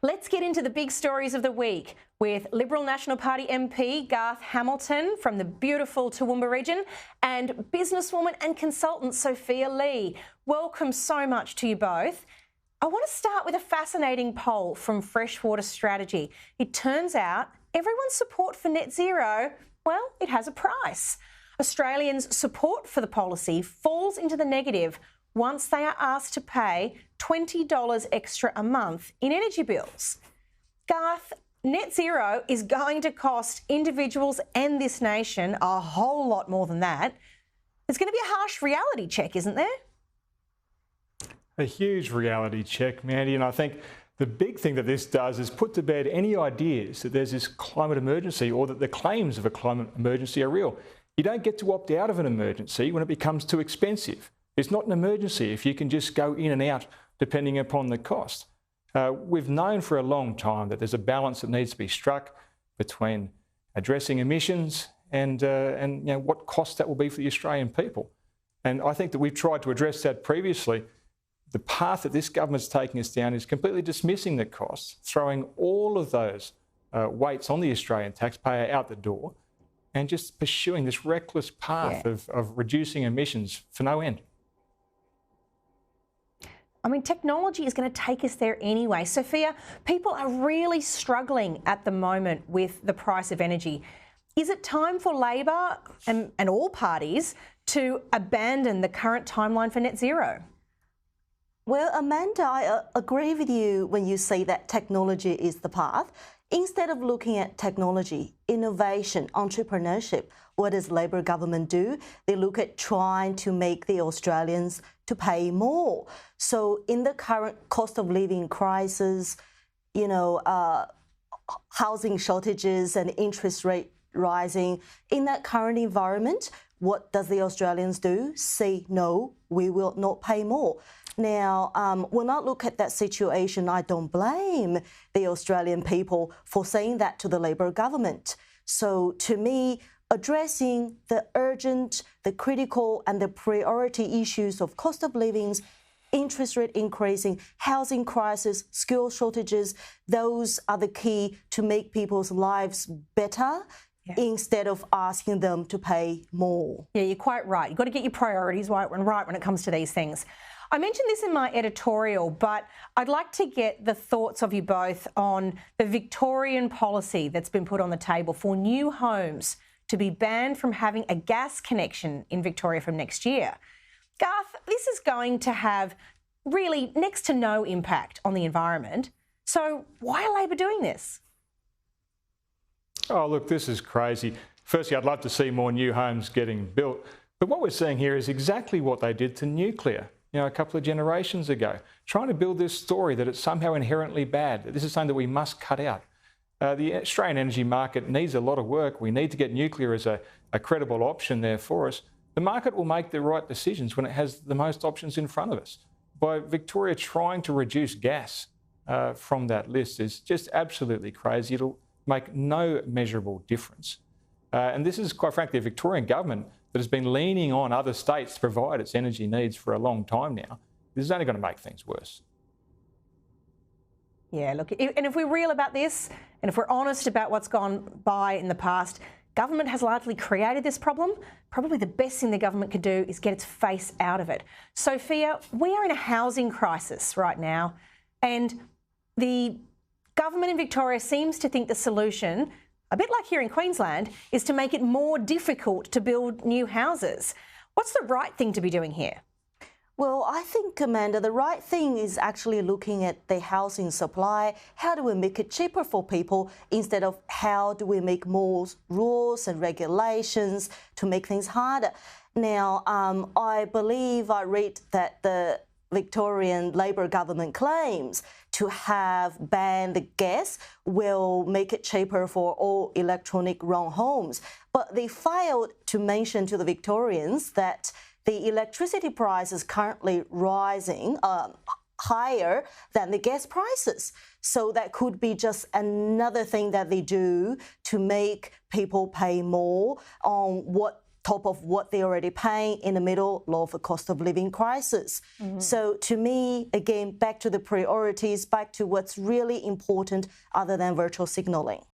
Let's get into the big stories of the week with Liberal National Party MP Garth Hamilton from the beautiful Toowoomba region and businesswoman and consultant Sophia Lee. Welcome so much to you both. I want to start with a fascinating poll from Freshwater Strategy. It turns out everyone's support for net zero, well, it has a price. Australians' support for the policy falls into the negative once they are asked to pay $20 extra a month in energy bills. Garth, net zero is going to cost individuals and this nation a whole lot more than that. There's going to be a harsh reality check, isn't there? A huge reality check, Mandy, and I think the big thing that this does is put to bed any ideas that there's this climate emergency or that the claims of a climate emergency are real. You don't get to opt out of an emergency when it becomes too expensive. It's not an emergency if you can just go in and out depending upon the cost. We've known for a long time that there's a balance that needs to be struck between addressing emissions and what cost that will be for the Australian people. And I think that we've tried to address that previously. The path that this government's taking us down is completely dismissing the costs, throwing all of those weights on the Australian taxpayer out the door and just pursuing this reckless path of reducing emissions for no end. I mean, technology is going to take us there anyway. Sophia, people are really struggling at the moment with the price of energy. Is it time for Labor and all parties to abandon the current timeline for net zero? Well, Amanda, I agree with you when you say that technology is the path. Instead of looking at technology, innovation, entrepreneurship, what does Labor government do? They look at trying to make the Australians to pay more. So in the current cost of living crisis, housing shortages and interest rate rising, in that current environment, what does the Australians do? Say, no, we will not pay more. Now, when I look at that situation, I don't blame the Australian people for saying that to the Labor government. So to me, addressing the urgent, the critical and the priority issues of cost of living, interest rate increasing, housing crisis, skill shortages, those are the key to make people's lives better. Yeah. Instead of asking them to pay more. Yeah, you're quite right. You've got to get your priorities right when it comes to these things. I mentioned this in my editorial, but I'd like to get the thoughts of you both on the Victorian policy that's been put on the table for new homes to be banned from having a gas connection in Victoria from next year. Garth, this is going to have really next to no impact on the environment. So why are Labor doing this? Oh, look, this is crazy. Firstly, I'd love to see more new homes getting built. But what we're seeing here is exactly what they did to nuclear, a couple of generations ago, trying to build this story that it's somehow inherently bad, that this is something that we must cut out. The Australian energy market needs a lot of work. We need to get nuclear as a credible option there for us. The market will make the right decisions when it has the most options in front of us. By Victoria trying to reduce gas from that list is just absolutely crazy. It'll make no measurable difference. And this is, quite frankly, a Victorian government that has been leaning on other states to provide its energy needs for a long time now. This is only going to make things worse. Yeah, look, and if we're real about this, and if we're honest about what's gone by in the past, government has largely created this problem. Probably the best thing the government could do is get its face out of it. Sophia, we are in a housing crisis right now, and the government in Victoria seems to think the solution, a bit like here in Queensland, is to make it more difficult to build new houses. What's the right thing to be doing here? Well, I think, Amanda, the right thing is actually looking at the housing supply. How do we make it cheaper for people instead of how do we make more rules and regulations to make things harder? Now, I believe I read that the Victorian Labor government claims to have banned the gas will make it cheaper for all electronic run homes. But they failed to mention to the Victorians that the electricity price is currently rising higher than the gas prices. So that could be just another thing that they do to make people pay more on what top of what they're already paying in the middle of a cost of living crisis. So to me, again, back to the priorities, back to what's really important other than virtual signalling.